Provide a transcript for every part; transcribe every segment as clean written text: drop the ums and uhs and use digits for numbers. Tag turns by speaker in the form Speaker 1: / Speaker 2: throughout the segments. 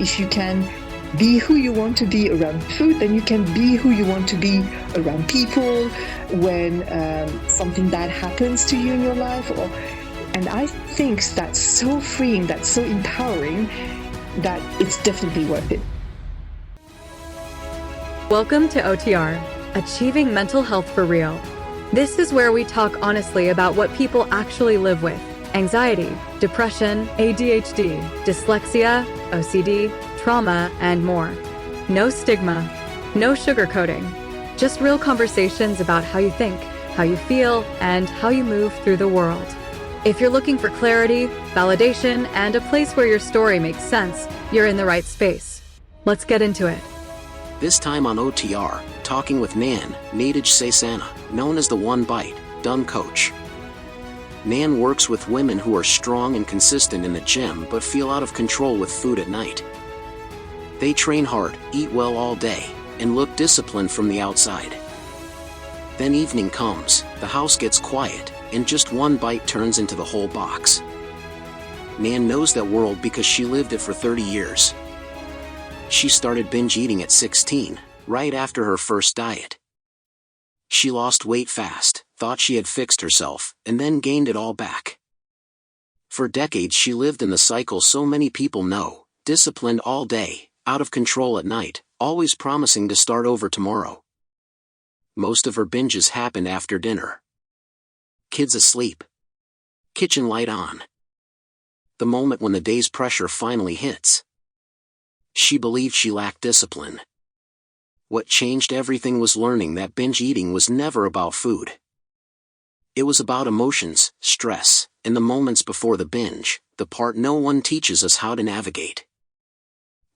Speaker 1: if you can be who you want to be around food, then you can be who you want to be around people when something bad happens to you in your life. And I think that's so freeing, that's so empowering, that it's definitely worth it.
Speaker 2: Welcome to OTR, Achieving Mental Health for Real. This is where we talk honestly about what people actually live with: anxiety, depression, ADHD, dyslexia, OCD, trauma, and more. No stigma, no sugarcoating, just real conversations about how you think, how you feel, and how you move through the world. If you're looking for clarity, validation, and a place where your story makes sense, you're in the right space. Let's get into it.
Speaker 3: This time on OTR, talking with Nadège Saysana, known as the One Bite, Done Coach. Nan works with women who are strong and consistent in the gym but feel out of control with food at night. They train hard, eat well all day, and look disciplined from the outside. Then evening comes, the house gets quiet, and just one bite turns into the whole box. Nan knows that world because she lived it for 30 years. She started binge eating at 16, right after her first diet. She lost weight fast, thought she had fixed herself, and then gained it all back. For decades she lived in the cycle so many people know: disciplined all day, out of control at night, always promising to start over tomorrow. Most of her binges happened after dinner. Kids asleep. Kitchen light on. The moment when the day's pressure finally hits. She believed she lacked discipline. What changed everything was learning that binge eating was never about food. It was about emotions, stress, and the moments before the binge, the part no one teaches us how to navigate.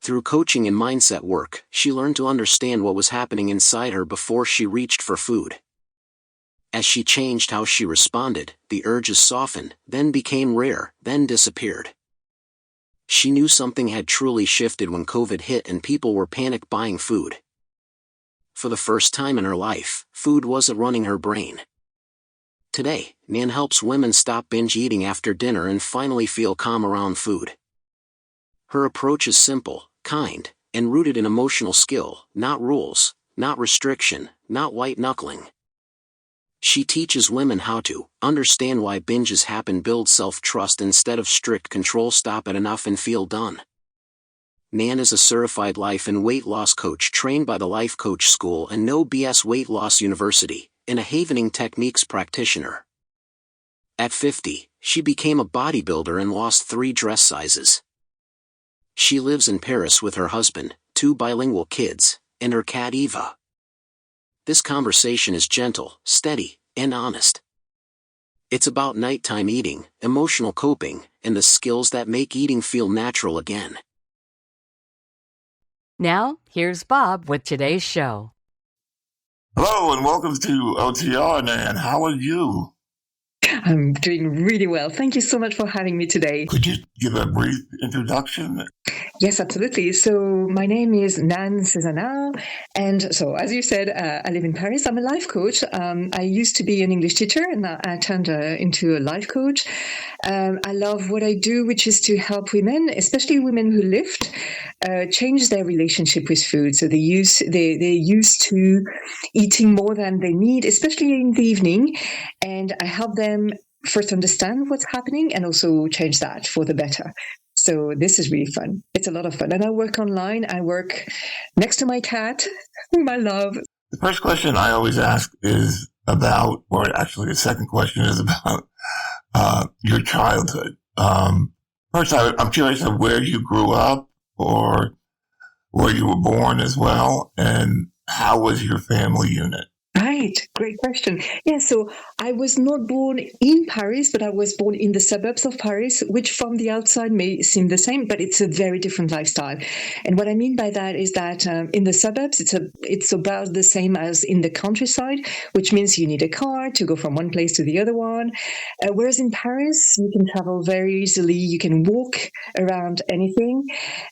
Speaker 3: Through coaching and mindset work, she learned to understand what was happening inside her before she reached for food. As she changed how she responded, the urges softened, then became rare, then disappeared. She knew something had truly shifted when COVID hit and people were panic buying food. For the first time in her life, food wasn't running her brain. Today, Nan helps women stop binge eating after dinner and finally feel calm around food. Her approach is simple, kind, and rooted in emotional skill, not rules, not restriction, not white-knuckling. She teaches women how to understand why binges happen, build self-trust instead of strict control, stop at enough and feel done. Nan is a certified life and weight loss coach trained by the Life Coach School and No BS Weight Loss University, and a Havening Techniques practitioner. At 50, she became a bodybuilder and lost 3 dress sizes. She lives in Paris with her husband, 2 bilingual kids, and her cat Eva. This conversation is gentle, steady, and honest. It's about nighttime eating, emotional coping, and the skills that make eating feel natural again.
Speaker 4: Now, here's Bob with today's show.
Speaker 5: Hello and welcome to OTR, Nan. How are you?
Speaker 1: I'm doing really well. Thank you so much for having me today.
Speaker 5: Could you give a brief introduction?
Speaker 1: Yes, absolutely. So my name is Nadège Saysana. And so, as you said, I live in Paris. I'm a life coach. I used to be an English teacher and I turned into a life coach. I love what I do, which is to help women, especially women who lift, change their relationship with food. So they're used to eating more than they need, especially in the evening. And I help them first understand what's happening and also change that for the better. So this is really fun. It's a lot of fun. And I work online. I work next to my cat, whom I love.
Speaker 5: The first question I always ask is about, or actually the second question is about your childhood. First, I'm curious of where you grew up or where you were born as well, and how was your family unit?
Speaker 1: Right. Great question. Yeah, so I was not born in Paris, but I was born in the suburbs of Paris, which from the outside may seem the same, but it's a very different lifestyle. And what I mean by that is that in the suburbs, it's about the same as in the countryside, which means you need a car to go from one place to the other one. Whereas in Paris, you can travel very easily. You can walk around anything.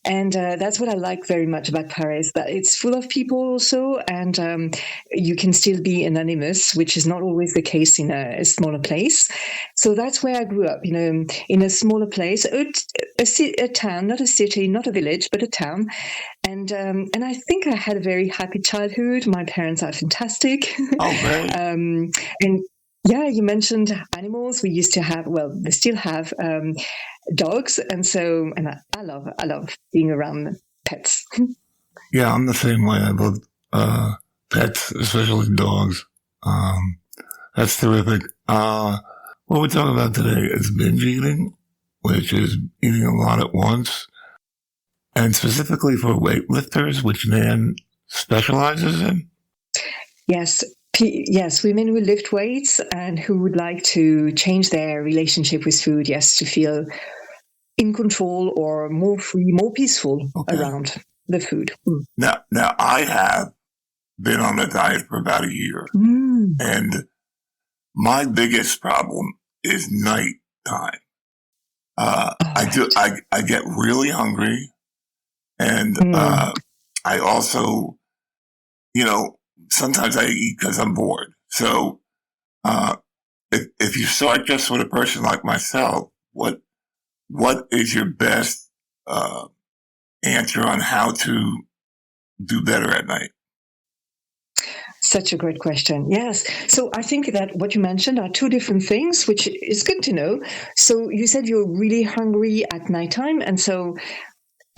Speaker 1: And that's what I like very much about Paris, that it's full of people also, and you can still be pretty anonymous, which is not always the case in a smaller place. So that's where I grew up, in a smaller place, a town, not a city, not a village, but a town. And I think I had a very happy childhood. My parents are fantastic.
Speaker 5: Oh, great.
Speaker 1: And yeah, you mentioned animals. We used to have, they still have dogs, and I love being around pets.
Speaker 5: Yeah, I'm the same way. I love pets, especially dogs. That's terrific. What we're talking about today is binge eating, which is eating a lot at once, and specifically for weightlifters, which Nan specializes in.
Speaker 1: Yes, women who lift weights and who would like to change their relationship with food, to feel in control or more free, more peaceful around the food.
Speaker 5: Now I have been on a diet for about a year, and my biggest problem is nighttime. I get really hungry, and I also, sometimes I eat because I'm bored. So, if you start just with a person like myself, what is your best answer on how to do better at night?
Speaker 1: Such a great question. Yes. So I think that what you mentioned are two different things, which is good to know. So you said you're really hungry at nighttime, and so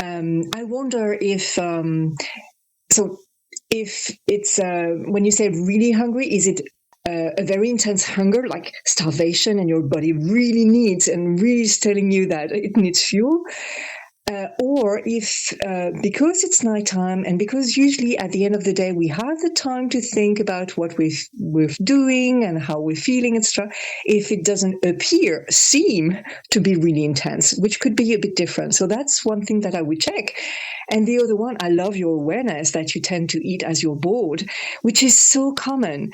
Speaker 1: I wonder if if it's when you say really hungry, is it a very intense hunger, like starvation, and your body really needs and really is telling you that it needs fuel? Or if, because it's nighttime, and because usually at the end of the day we have the time to think about what we're doing and how we're feeling, etc., if it doesn't seem to be really intense, which could be a bit different. So that's one thing that I would check. And the other one, I love your awareness that you tend to eat as you're bored, which is so common.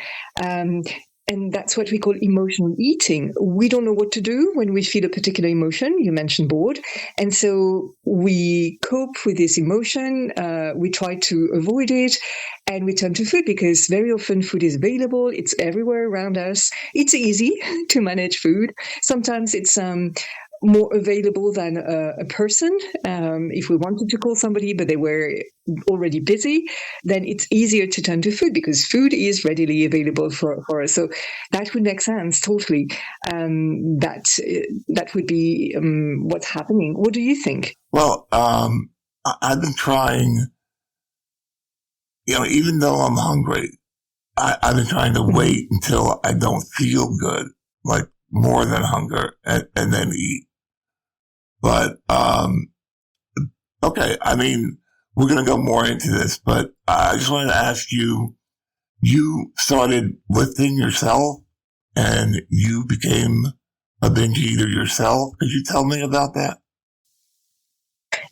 Speaker 1: And that's what we call emotional eating. We don't know what to do when we feel a particular emotion. You mentioned bored. And so we cope with this emotion. We try to avoid it, and we turn to food because very often food is available. It's everywhere around us. It's easy to manage food. Sometimes it's more available than a person. If we wanted to call somebody, but they were already busy, then it's easier to turn to food because food is readily available for us. So that would make sense totally. That would be what's happening. What do you think?
Speaker 5: Well, I've been trying, even though I'm hungry, I've been trying to wait until I don't feel good, like more than hunger, and then eat. But, okay, we're going to go more into this, but I just wanted to ask you started lifting yourself and you became a binge eater yourself. Could you tell me about that?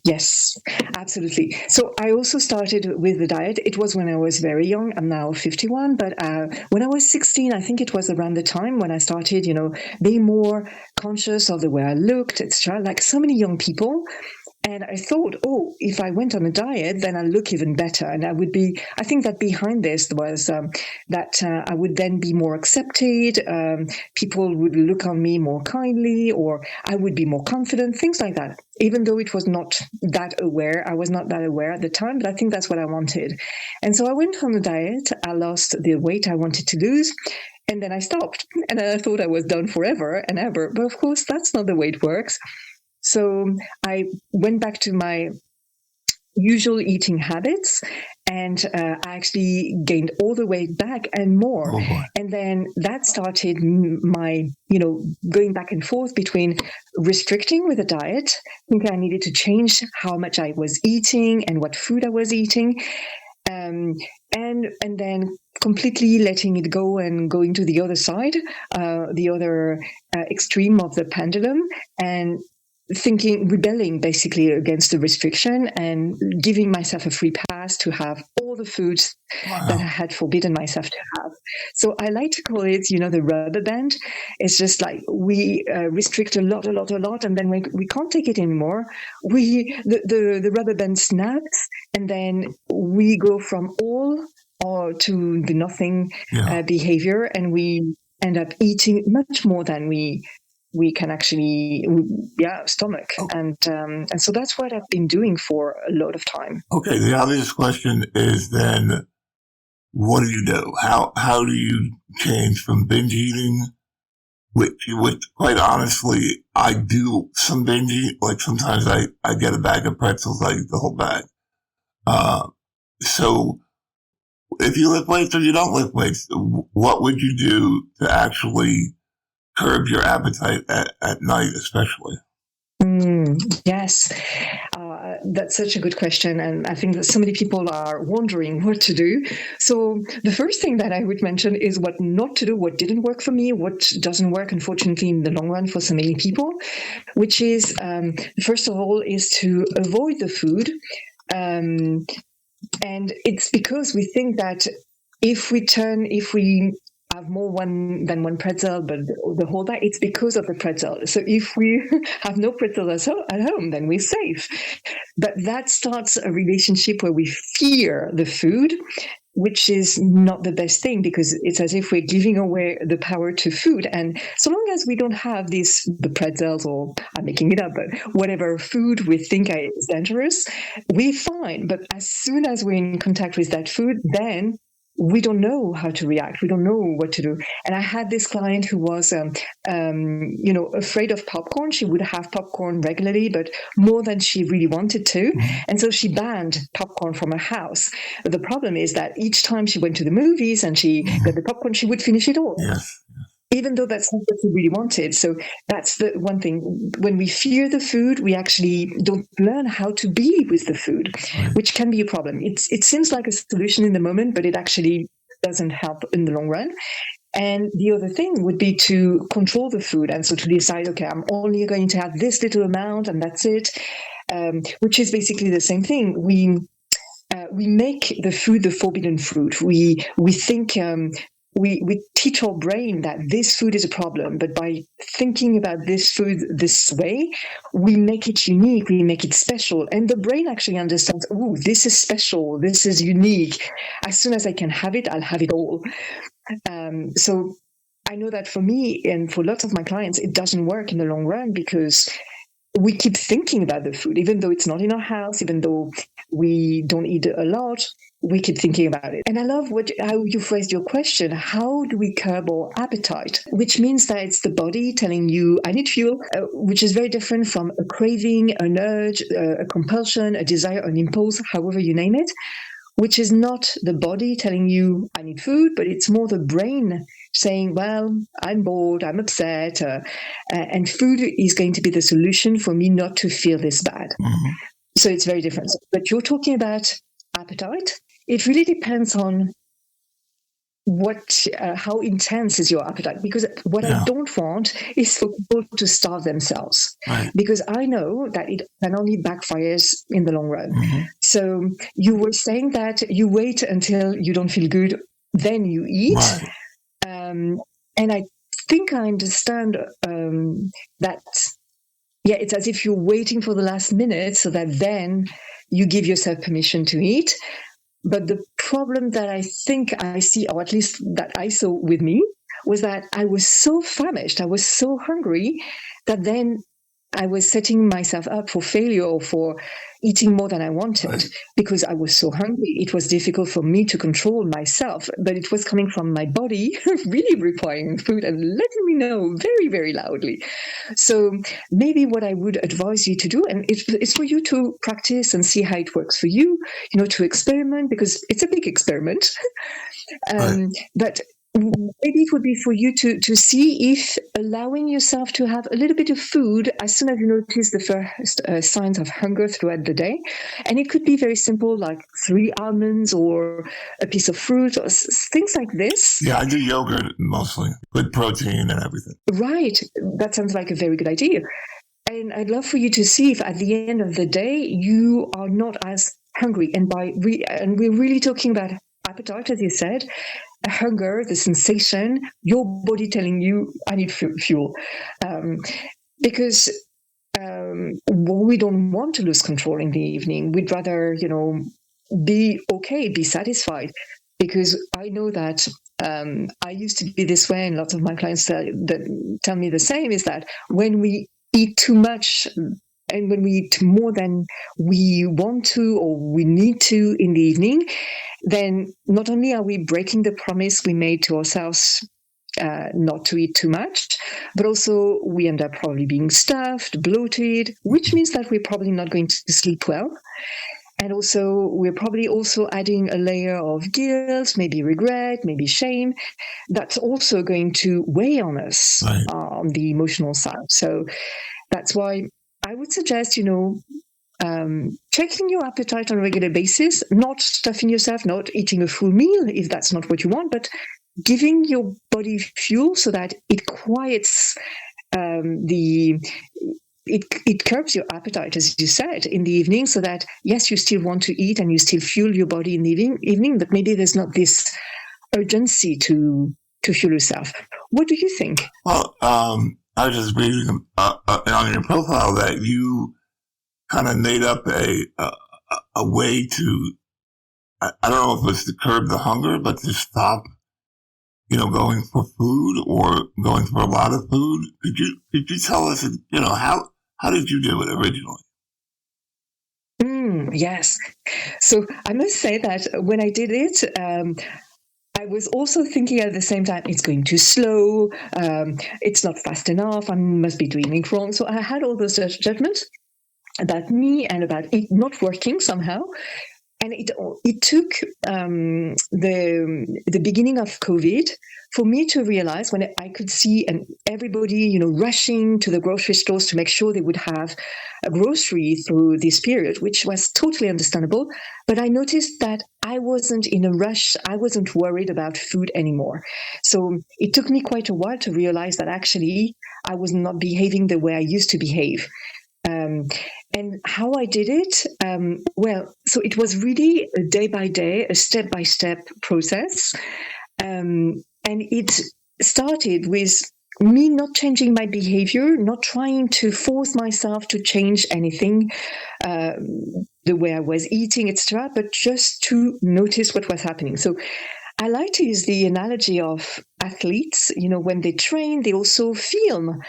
Speaker 1: Yes, absolutely. So I also started with the diet. It was when I was very young. I'm now 51, but when I was 16, I think it was around the time when I started, being more conscious of the way I looked, etc., like so many young people. And I thought, if I went on a diet, then I'll look even better. And I think that behind this was that I would then be more accepted. People would look on me more kindly, or I would be more confident, things like that. Even though it was not that aware, I was not that aware at the time, but I think that's what I wanted. And so I went on a diet. I lost the weight I wanted to lose. And then I stopped. And I thought I was done forever and ever. But of course, that's not the way it works. So I went back to my usual eating habits, and I actually gained all the weight back and more.
Speaker 5: Oh boy.
Speaker 1: And then that started my, going back and forth between restricting with a diet. I think I needed to change how much I was eating and what food I was eating. And then completely letting it go and going to the other side, the other extreme of the pendulum, and rebelling basically against the restriction and giving myself a free pass to have all the foods that I had forbidden myself to have. So I like to call it, the rubber band. It's just like we restrict a lot, and then we can't take it anymore. The rubber band snaps, and then we go from all or to the nothing
Speaker 5: Yeah.
Speaker 1: behavior, and we end up eating much more than we can actually stomach.
Speaker 5: Okay.
Speaker 1: And so that's what I've been doing for a lot of time.
Speaker 5: Okay, the obvious question is then, what do you do? How do you change from binge eating, which quite honestly, I do some binge eat. Like sometimes I get a bag of pretzels, I eat the whole bag. So if you lift weights or you don't lift weights, what would you do to actually curb your appetite at night, especially?
Speaker 1: Yes, that's such a good question. And I think that so many people are wondering what to do. So the first thing that I would mention is what not to do, what didn't work for me, what doesn't work, unfortunately, in the long run for so many people, which is, first of all, is to avoid the food. And it's because we think that if we have more than one pretzel, but the whole bag, it's because of the pretzel. So if we have no pretzel at home, then we're safe. But that starts a relationship where we fear the food, which is not the best thing, because it's as if we're giving away the power to food. And so long as we don't have the pretzels, or I'm making it up, but whatever food we think is dangerous, we're fine. But as soon as we're in contact with that food, then we don't know how to react. We don't know what to do. And I had this client who was, afraid of popcorn. She would have popcorn regularly, but more than she really wanted to. Mm-hmm. And so she banned popcorn from her house. But the problem is that each time she went to the movies and she got the popcorn, she would finish it all.
Speaker 5: Yes.
Speaker 1: Even though that's not what we really wanted. So that's the one thing. When we fear the food, we actually don't learn how to be with the food, which can be a problem. It seems like a solution in the moment, but it actually doesn't help in the long run. And the other thing would be to control the food. And so to decide, okay, I'm only going to have this little amount and that's it, which is basically the same thing. We make the food the forbidden fruit. We think... We teach our brain that this food is a problem, but by thinking about this food this way, we make it unique, we make it special. And the brain actually understands, oh, this is special, this is unique. As soon as I can have it, I'll have it all. So I know that for me and for lots of my clients, it doesn't work in the long run, because we keep thinking about the food, even though it's not in our house, even though we don't eat a lot, we keep thinking about it. And I love how you phrased your question. How do we curb our appetite? Which means that it's the body telling you, I need fuel, which is very different from a craving, an urge, a compulsion, a desire, an impulse, however you name it, which is not the body telling you, I need food, but it's more the brain saying, well, I'm bored, I'm upset, and food is going to be the solution for me not to feel this bad. Mm-hmm. So it's very different. But you're talking about appetite. It really depends on how intense is your appetite, because what I don't want is for people to starve themselves, because I know that it can only backfires in the long run. Mm-hmm. So you were saying that you wait until you don't feel good, then you eat. Right. And I think I understand that, it's as if you're waiting for the last minute so that then you give yourself permission to eat. But the problem that I think I see, or at least that I saw with me, was that I was so famished, I was so hungry, that then I was setting myself up for failure or for eating more than I wanted, because I was so hungry. It was difficult for me to control myself, but it was coming from my body really requiring food and letting me know very, very loudly. So maybe what I would advise you to do, and it's for you to practice and see how it works for you, to experiment, because it's a big experiment. But maybe it would be for you to see if allowing yourself to have a little bit of food as soon as you notice the first signs of hunger throughout the day. And it could be very simple, like 3 almonds or a piece of fruit or things like this.
Speaker 5: Yeah, I do yogurt mostly, with protein and everything.
Speaker 1: Right. That sounds like a very good idea. And I'd love for you to see if at the end of the day you are not as hungry. And and we're really talking about appetite, as you said, hunger, the sensation, your body telling you, I need fuel. Because we don't want to lose control in the evening. We'd rather, be okay, be satisfied. because I know that I used to be this way, and lots of my clients tell me the same, is that when we eat too much and when we eat more than we want to or we need to in the evening, then not only are we breaking the promise we made to ourselves not to eat too much, but also we end up probably being stuffed, bloated, which means that we're probably not going to sleep well. And also, we're probably also adding a layer of guilt, maybe regret, maybe shame. That's also going to weigh on us on the emotional side. So that's why I would suggest, checking your appetite on a regular basis, not stuffing yourself, not eating a full meal if that's not what you want, but giving your body fuel so that it quiets it curbs your appetite, as you said, in the evening, so that, yes, you still want to eat and you still fuel your body in the evening, but maybe there's not this urgency to fuel yourself. What do you think?
Speaker 5: Well, I was just reading on your profile that you kind of made up a way to, I don't know if it was to curb the hunger, but to stop, going for food or going for a lot of food. Could you tell us, how did you do it originally?
Speaker 1: Yes. So I must say that when I did it, I was also thinking at the same time, it's going too slow, it's not fast enough, I must be doing it wrong. So I had all those judgments about me and about it not working somehow. And it took the beginning of COVID for me to realize, when I could see everybody, rushing to the grocery stores to make sure they would have a grocery through this period, which was totally understandable. But I noticed that I wasn't in a rush. I wasn't worried about food anymore. So it took me quite a while to realize that actually I was not behaving the way I used to behave. And how I did it, so it was really a day-by-day, a step-by-step process. And it started with me not changing my behavior, not trying to force myself to change anything, the way I was eating, etc., but just to notice what was happening. So I like to use the analogy of athletes. When they train, they also film.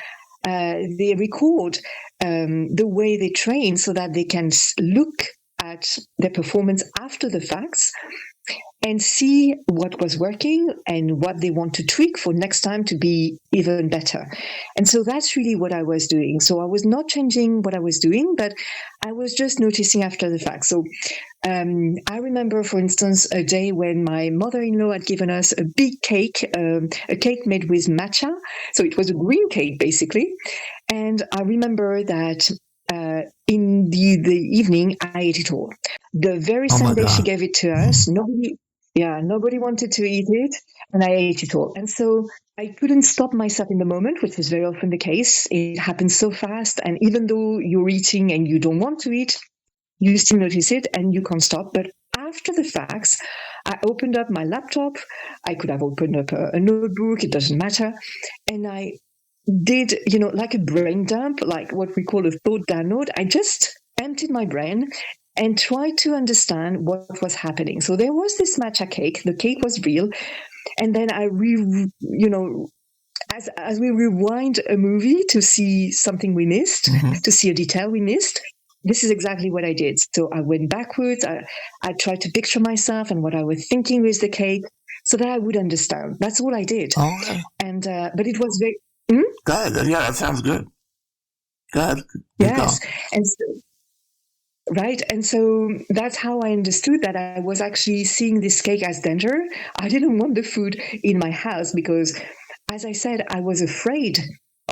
Speaker 1: They record the way they train so that they can look at their performance after the facts and see what was working and what they want to tweak for next time to be even better. And so that's really what I was doing. So I was not changing what I was doing, but I was just noticing after the fact. So I remember, for instance, a day when my mother-in-law had given us a big cake, a cake made with matcha. So it was a green cake, basically. And I remember that in the evening, I ate it all. The very same day she gave it to us, nobody wanted to eat it, and I ate it all. And so I couldn't stop myself in the moment, which is very often the case. It happens so fast, and even though you're eating and you don't want to eat, you still notice it and you can't stop. But after the facts, I opened up my laptop. I could have opened up a notebook, it doesn't matter. And I did, like a brain dump, like what we call a thought download. I just emptied my brain and tried to understand what was happening. So there was this matcha cake. The cake was real. And then as we rewind a movie to see something we missed, to see a detail we missed, this is exactly what I did. So I went backwards. I tried to picture myself and what I was thinking with the cake so that I would understand. That's all I did.
Speaker 5: Okay.
Speaker 1: And but it was very...
Speaker 5: Good. Yeah, that sounds good. Good.
Speaker 1: Yes. And so, right. And so that's how I understood that I was actually seeing this cake as danger. I didn't want the food in my house because, as I said, I was afraid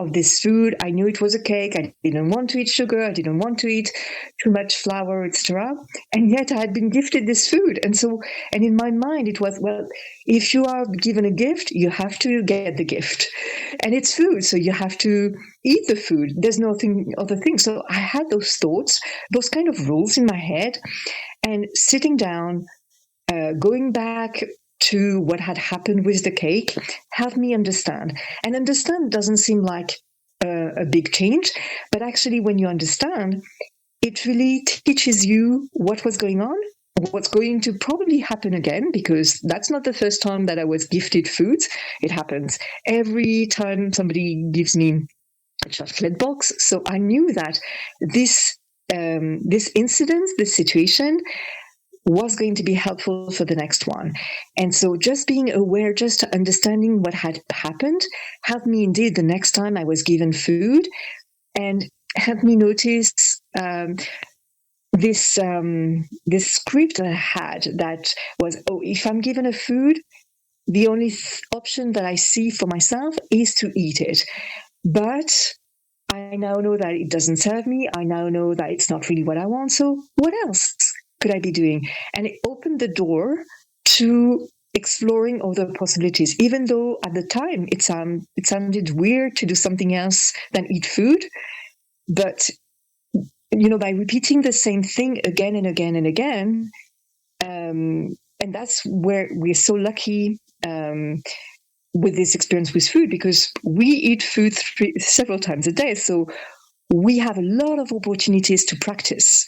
Speaker 1: of this food. I knew it was a cake. I didn't want to eat sugar. I didn't want to eat too much flour, etc. And yet I had been gifted this food. And in my mind, it was, well, if you are given a gift, you have to get the gift. And it's food, so you have to eat the food. There's nothing other thing. So I had those thoughts, those kind of rules in my head, and sitting down, going back to what had happened with the cake, helped me understand. And understand doesn't seem like a big change, but actually when you understand, it really teaches you what was going on what's going to probably happen again, because that's not the first time that I was gifted food. It happens every time somebody gives me a chocolate box. So I knew that this incident, this situation was going to be helpful for the next one. And so just being aware, just understanding what had happened, helped me indeed the next time I was given food, and helped me notice this script I had that was, if I'm given a food, the only option that I see for myself is to eat it. But I now know that it doesn't serve me. I now know that it's not really what I want. So what else could I be doing? And it opened the door to exploring other possibilities, even though at the time it sounded weird to do something else than eat food. But, by repeating the same thing again and again and again, and that's where we're so lucky with this experience with food, because we eat food several times a day. So we have a lot of opportunities to practice.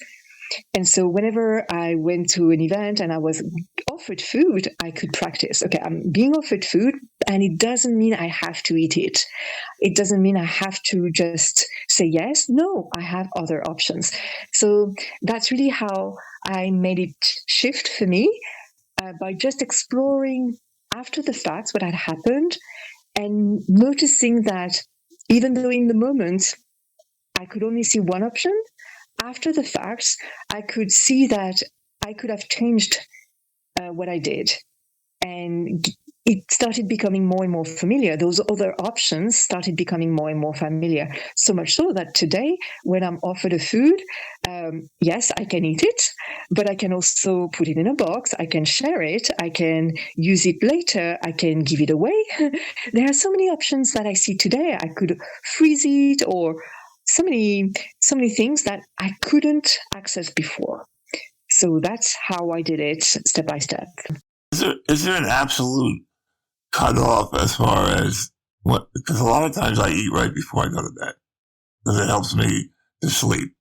Speaker 1: And so whenever I went to an event and I was offered food, I could practice. Okay, I'm being offered food, and it doesn't mean I have to eat it. It doesn't mean I have to just say yes. No, I have other options. So that's really how I made it shift for me, by just exploring after the fact what had happened, and noticing that even though in the moment I could only see one option, after the fact, I could see that I could have changed what I did. And it started becoming more and more familiar. Those other options started becoming more and more familiar. So much so that today, when I'm offered a food, yes, I can eat it, but I can also put it in a box. I can share it. I can use it later. I can give it away. There are so many options that I see today. I could freeze it, or so many things that I couldn't access before. So that's how I did it, step by step.
Speaker 5: Is there an absolute cutoff as far as what? Because a lot of times I eat right before I go to bed because it helps me to sleep.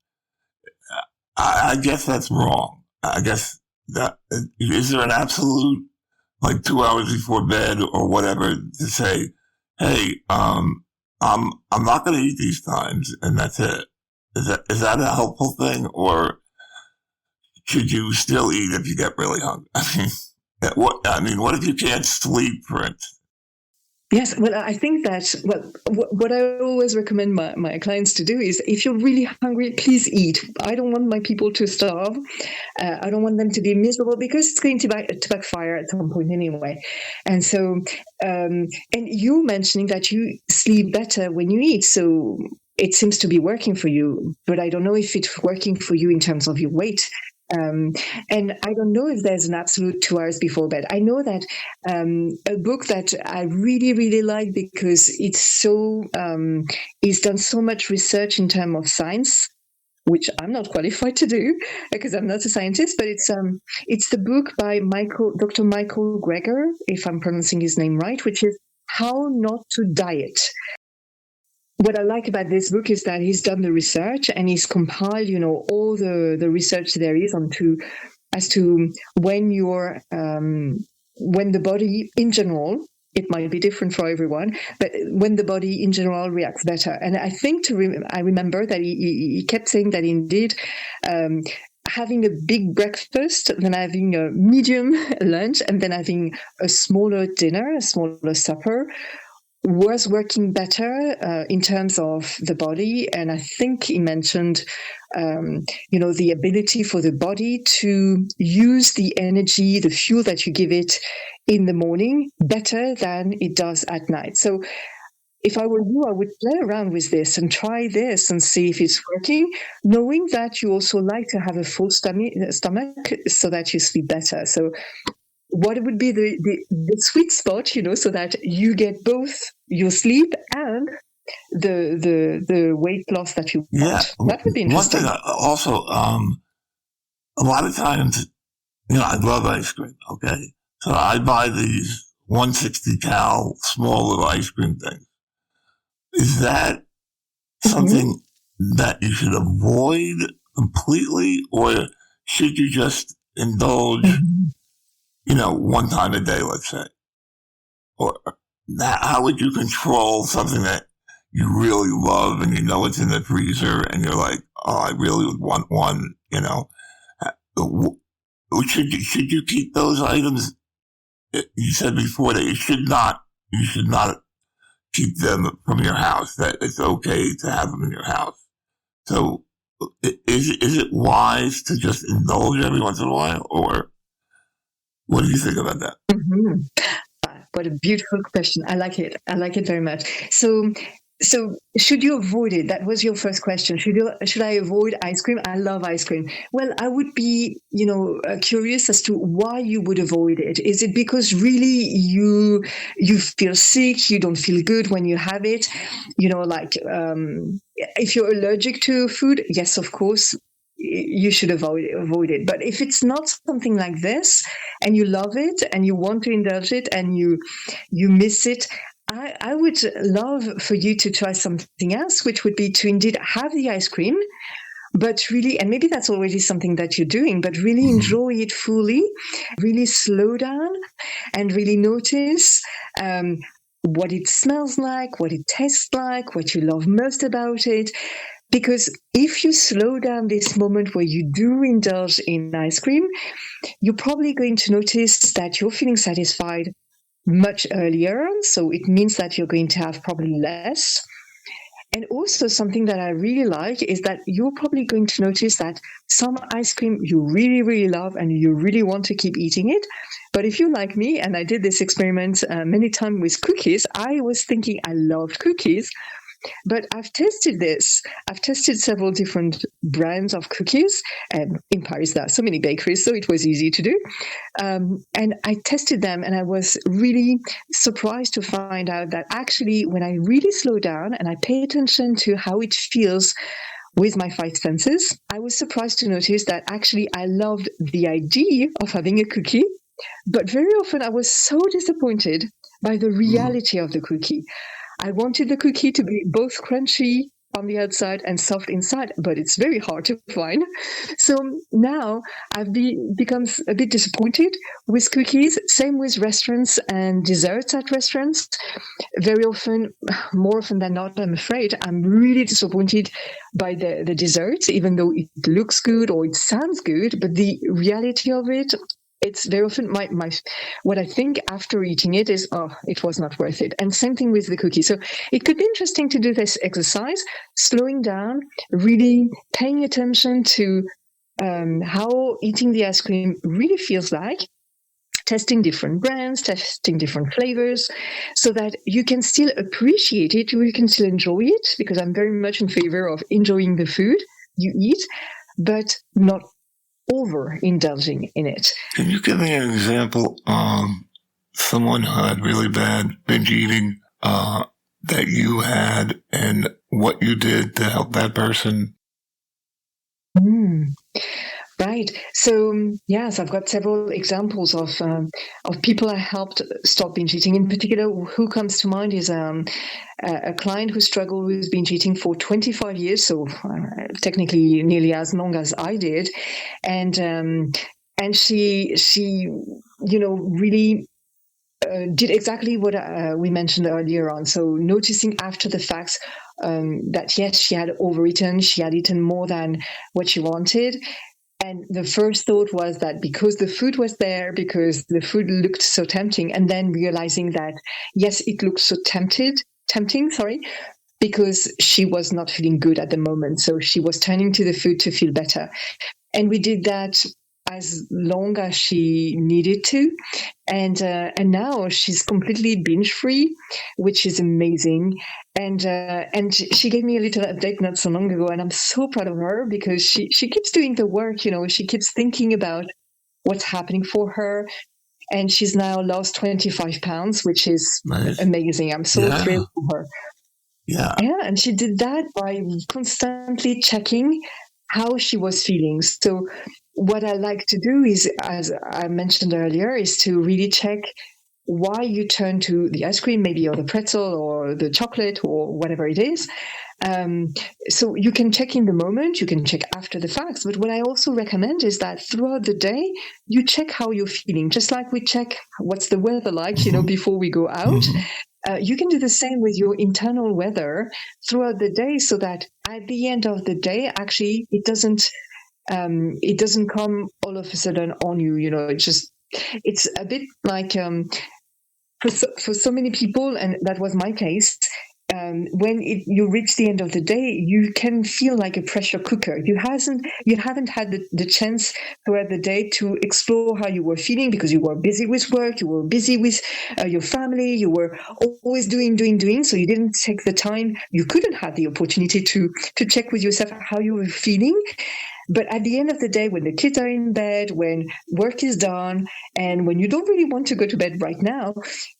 Speaker 5: I guess that's wrong. I guess that is there an absolute, like 2 hours before bed or whatever, to say, hey, I'm not going to eat these times, and that's it. Is that a helpful thing, or should you still eat if you get really hungry? What if you can't sleep, for instance?
Speaker 1: Yes, well, I think that what I always recommend my clients to do is, if you're really hungry, please eat. I don't want my people to starve. I don't want them to be miserable, because it's going to backfire at some point anyway. And so, and you mentioning that you sleep better when you eat, so it seems to be working for you. But I don't know if it's working for you in terms of your weight. And I don't know if there's an absolute 2 hours before bed. I know that a book that I really, really like, because it's done so much research in terms of science, which I'm not qualified to do because I'm not a scientist, but it's the book by Dr. Michael Greger, if I'm pronouncing his name right, which is How Not to Diet. What I like about this book is that he's done the research and he's compiled, all the research there is as to when the body in general, it might be different for everyone, but when the body in general reacts better. And I think I remember that he kept saying that indeed, having a big breakfast, then having a medium lunch, and then having a smaller dinner, a smaller supper, was working better in terms of the body. And I think he mentioned, the ability for the body to use the energy, the fuel that you give it in the morning better than it does at night. So if I were you, I would play around with this and try this and see if it's working, knowing that you also like to have a full stomach so that you sleep better. So what would be the sweet spot, so that you get both your sleep and the weight loss that you want?
Speaker 5: Yeah,
Speaker 1: that would be interesting.
Speaker 5: One thing also, a lot of times, I love ice cream. Okay, so I buy these 160 cal small little ice cream things. Is that something that you should avoid completely, or should you just indulge, one time a day, let's say? Or how would you control something that you really love and it's in the freezer and you're like, oh, I really would want one, Should you keep those items? You said before that you should not keep them from your house, that it's okay to have them in your house. So is it wise to just indulge every once in a while, or what do you think about that?
Speaker 1: Mm-hmm. What a beautiful question. I like it. I like it very much. So should you avoid it? That was your first question. Should I avoid ice cream? I love ice cream. Well, I would be, curious as to why you would avoid it. Is it because really you feel sick, you don't feel good when you have it? If you're allergic to food, yes, of course, you should avoid it. But if it's not something like this, and you love it, and you want to indulge it, and you miss it, I would love for you to try something else, which would be to indeed have the ice cream, but really, and maybe that's already something that you're doing, but really enjoy it fully, really slow down and really notice what it smells like, what it tastes like, what you love most about it. Because if you slow down this moment where you do indulge in ice cream, you're probably going to notice that you're feeling satisfied much earlier. So it means that you're going to have probably less. And also something that I really like is that you're probably going to notice that some ice cream you really, really love and you really want to keep eating it. But if you're like me, and I did this experiment many times with cookies, I was thinking I loved cookies. But I've tested this. I've tested several different brands of cookies. And in Paris, there are so many bakeries, so it was easy to do. And I tested them, and I was really surprised to find out that actually, when I really slow down and I pay attention to how it feels with my five senses, I was surprised to notice that actually I loved the idea of having a cookie. But very often I was so disappointed by the reality of the cookie. I wanted the cookie to be both crunchy on the outside and soft inside, but it's very hard to find. So now I've become a bit disappointed with cookies. Same with restaurants and desserts at restaurants. Very often, more often than not, I'm afraid, I'm really disappointed by the desserts, even though it looks good or it sounds good, but the reality of it, it's very often my what I think after eating it is, oh, it was not worth it. And same thing with the cookie. So it could be interesting to do this exercise, slowing down, really paying attention to how eating the ice cream really feels like, testing different brands, testing different flavors, so that you can still appreciate it, you can still enjoy it, because I'm very much in favor of enjoying the food you eat, but not over-indulging in it.
Speaker 5: Can you give me an example? Someone who had really bad binge eating that you had, and what you did to help that person?
Speaker 1: Right. So, yes, I've got several examples of people I helped stop binge eating. In particular, who comes to mind is a client who struggled with binge eating for 25 years, so technically nearly as long as I did. And she really did exactly what we mentioned earlier on. So noticing after the facts that, yes, she had overeaten, she had eaten more than what she wanted. And the first thought was that because the food was there, because the food looked so tempting, and then realizing that, yes, it looked so tempting, because she was not feeling good at the moment. So she was turning to the food to feel better. And we did that as long as she needed to. And now she's completely binge-free, which is amazing. And she gave me a little update not so long ago, and I'm so proud of her because she keeps doing the work, she keeps thinking about what's happening for her. And she's now lost 25 pounds, which is amazing. I'm so thrilled for her. Yeah, and she did that by constantly checking how she was feeling. So what I like to do is, as I mentioned earlier, is to really check why you turn to the ice cream, maybe, or the pretzel or the chocolate or whatever it is. So you can check in the moment, you can check after the facts. But what I also recommend is that throughout the day, you check how you're feeling, just like we check what's the weather like, before we go out. You can do the same with your internal weather throughout the day, so that at the end of the day, actually, it doesn't come all of a sudden on you. It's a bit like for so many people, and that was my case. When you reach the end of the day, you can feel like a pressure cooker. You haven't had the chance throughout the day to explore how you were feeling, because you were busy with work, you were busy with your family, you were always doing. So you didn't take the time. You couldn't have the opportunity to check with yourself how you were feeling. But at the end of the day, when the kids are in bed, when work is done, and when you don't really want to go to bed right now,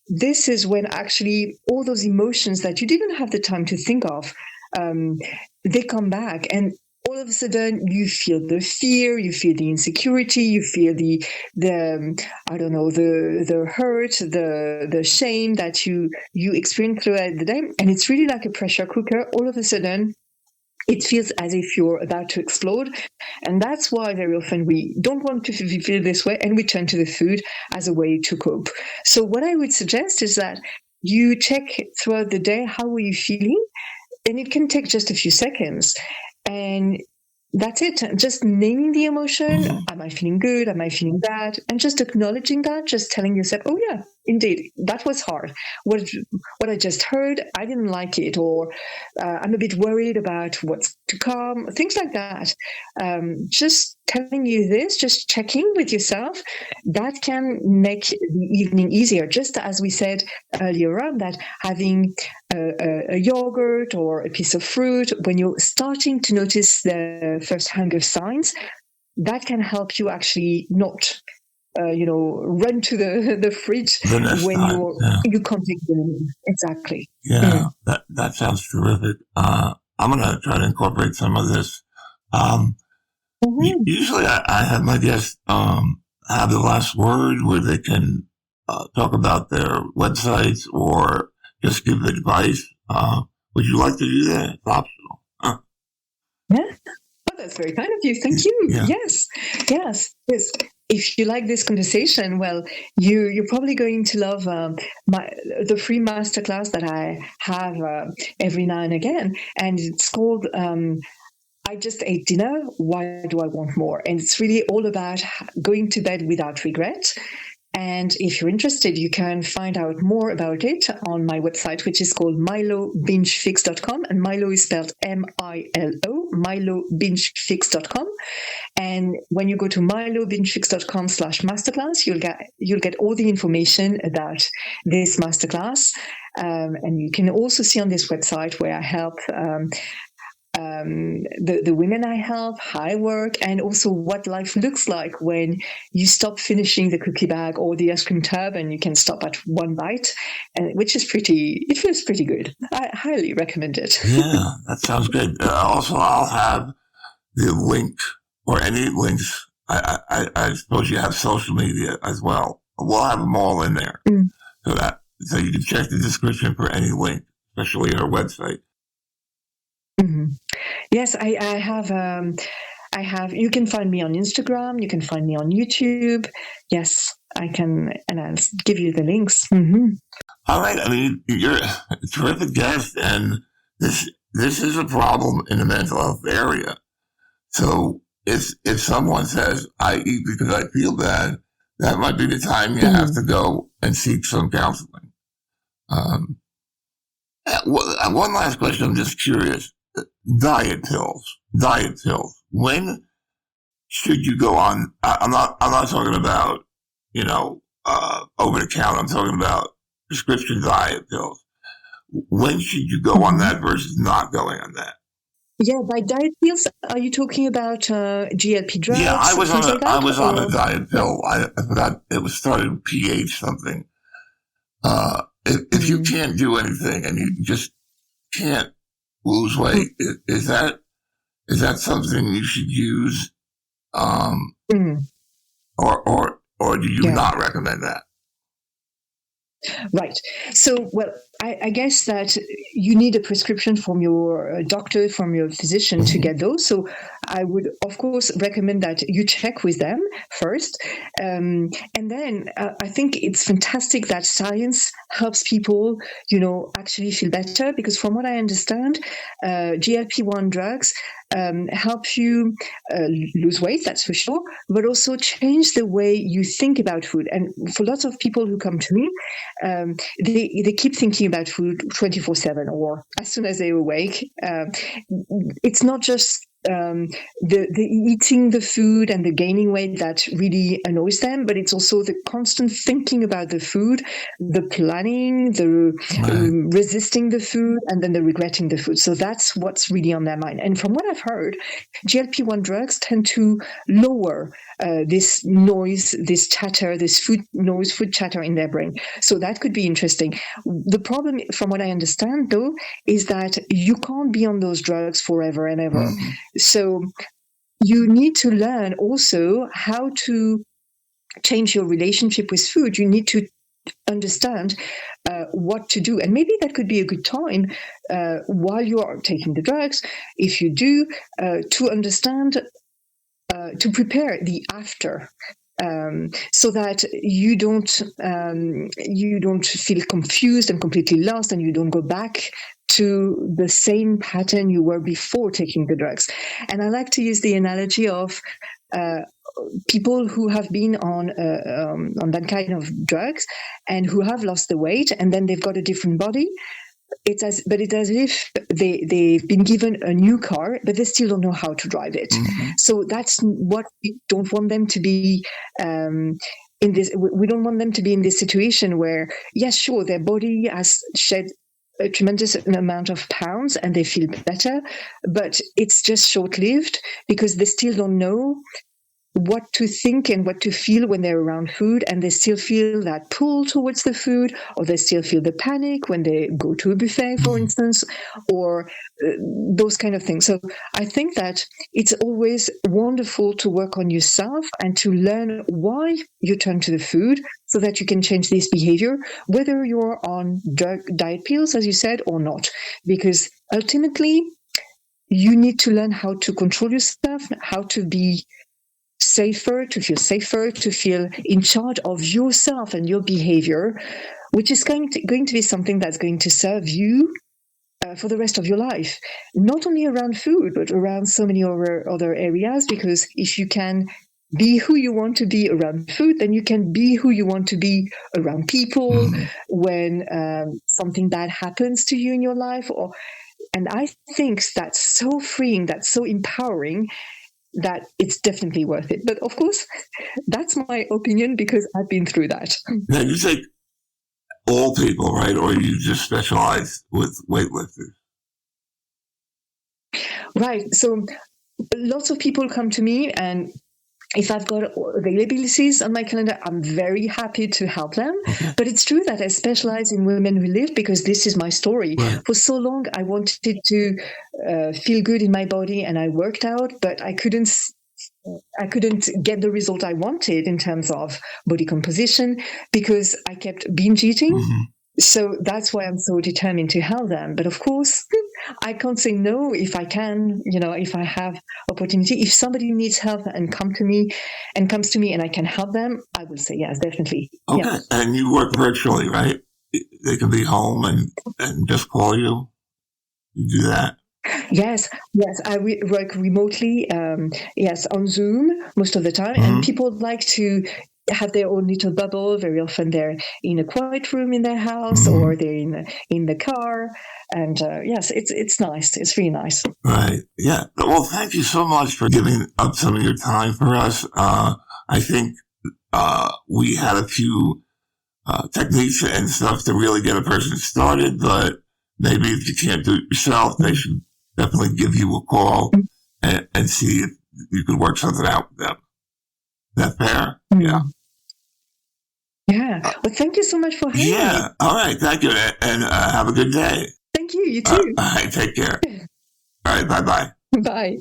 Speaker 1: this is when actually all those emotions that you didn't have the time to think of, they come back. And all of a sudden, you feel the fear, you feel the insecurity, you feel the hurt, the shame that you experience throughout the day. And it's really like a pressure cooker. All of a sudden, it feels as if you're about to explode. And that's why very often we don't want to feel this way, and we turn to the food as a way to cope. So what I would suggest is that you check throughout the day, how are you feeling? And it can take just a few seconds. And that's it. Just naming the emotion. Am I feeling good? Am I feeling bad? And just acknowledging that, just telling yourself, oh yeah, indeed, that was hard. What I just heard, I didn't like it, or I'm a bit worried about what's to come, things like that. Just telling you this, just checking with yourself, that can make the evening easier. Just as we said earlier on, that having a yogurt or a piece of fruit, when you're starting to notice the first hunger signs, that can help you actually not run to the fridge when you can't take them. Exactly.
Speaker 5: Yeah, that sounds terrific. I'm going to try to incorporate some of this. Usually I have my guests have the last word, where they can talk about their websites or just give advice. Would you like to do that? It's optional.
Speaker 1: Yeah. Oh, that's very kind of you. Thank you.
Speaker 5: Yeah.
Speaker 1: Yes. If you like this conversation, well, you're probably going to love the free masterclass that I have every now and again, and it's called I Just Ate Dinner, Why Do I Want More? And it's really all about going to bed without regret. And if you're interested, you can find out more about it on my website, which is called milobingefix.com. And Milo is spelled M-I-L-O, milobingefix.com. And when you go to milobingefix.com/masterclass, you'll get all the information about this masterclass. And you can also see on this website where I help the women I help, how I work, and also what life looks like when you stop finishing the cookie bag or the ice cream tub and you can stop at one bite, and it feels pretty good. I highly recommend it.
Speaker 5: Yeah, that sounds good. Also, I'll have the link, or any links. I suppose you have social media as well. We'll have them all in there, so you can check the description for any link, especially our website.
Speaker 1: Mm-hmm. Yes, I have. You can find me on Instagram. You can find me on YouTube. Yes, I can, and I'll give you the links. Mm-hmm.
Speaker 5: All right. I mean, you're a terrific guest, and this is a problem in the mental health area. So if someone says, I eat because I feel bad, that might be the time you have to go and seek some counseling. One last question. I'm just curious. Diet pills. When should you go on? I'm not talking about, over the counter. I'm talking about prescription diet pills. When should you go on that versus not going on that?
Speaker 1: Yeah, by diet pills, are you talking about GLP drugs?
Speaker 5: Yeah, I was on a diet pill. I forgot, it was started with pH something. If you can't do anything and you just can't lose weight, is that something you should use, or do you not recommend that?
Speaker 1: Right. So, well, I guess that you need a prescription from your doctor, from your physician to get those. So I would, of course, recommend that you check with them first. And then I think it's fantastic that science helps people, actually feel better. Because from what I understand, GLP-1 drugs help you lose weight, that's for sure, but also change the way you think about food. And for lots of people who come to me, they keep thinking about food 24/7 or as soon as they're awake. It's not just the eating the food and the gaining weight that really annoys them, but it's also the constant thinking about the food, the planning, the resisting the food, and then the regretting the food. So that's what's really on their mind. And from what I've heard, GLP-1 drugs tend to lower this noise, this chatter, this food noise, food chatter in their brain. So that could be interesting. The problem, from what I understand, though, is that you can't be on those drugs forever and ever. So you need to learn also how to change your relationship with food. You need to understand what to do. And maybe that could be a good time while you are taking the drugs, if you do, to understand, to prepare the after. So that you don't feel confused and completely lost, and you don't go back to the same pattern you were before taking the drugs. And I like to use the analogy of people who have been on that kind of drugs and who have lost the weight, and then they've got a different body. It's as if they've been given a new car, but they still don't know how to drive it. So that's what we don't want them to be in this. We don't want them to be in this situation where, yes, sure, their body has shed a tremendous amount of pounds and they feel better, but it's just short-lived because they still don't know what to think and what to feel when they're around food, and they still feel that pull towards the food, or they still feel the panic when they go to a buffet, for instance, or those kind of things. So I think that it's always wonderful to work on yourself and to learn why you turn to the food so that you can change this behavior, whether you're on diet pills, as you said, or not. Because ultimately, you need to learn how to control yourself, how to be safer, to feel in charge of yourself and your behavior, which is going to be something that's going to serve you for the rest of your life, not only around food, but around so many other areas. Because if you can be who you want to be around food, then you can be who you want to be around people when something bad happens to you in your life. And I think that's so freeing, that's so empowering, that it's definitely worth it. But of course, that's my opinion because I've been through that.
Speaker 5: Now, you take all people, right? Or you just specialize with weightlifters?
Speaker 1: Right. So lots of people come to me, and if I've got availabilities on my calendar, I'm very happy to help them. But it's true that I specialize in women who lift because this is my story.
Speaker 5: Right.
Speaker 1: For so long, I wanted to feel good in my body, and I worked out, but I couldn't get the result I wanted in terms of body composition because I kept binge eating. So that's why I'm so determined to help them. But of course, I can't say no if I can, if I have opportunity. If somebody needs help and comes to me and I can help them, I will say yes, definitely.
Speaker 5: Okay.
Speaker 1: Yeah.
Speaker 5: And you work virtually, right? They can be home and just call you. You do that?
Speaker 1: Yes. I work remotely, on Zoom most of the time. And people like to have their own little bubble. Very often they're in a quiet room in their house or they're in the car. And yes, it's nice. It's really nice.
Speaker 5: Right. Yeah. Well, thank you so much for giving up some of your time for us. I think we had a few techniques and stuff to really get a person started, but maybe if you can't do it yourself, they should definitely give you a call and see if you could work something out with them. Is that fair? Yeah.
Speaker 1: Yeah. Well, thank you so much for having me.
Speaker 5: Yeah. All right. Thank you. And have a good day.
Speaker 1: Thank you. You too.
Speaker 5: All right. Take care. All right. Bye-bye.
Speaker 1: Bye.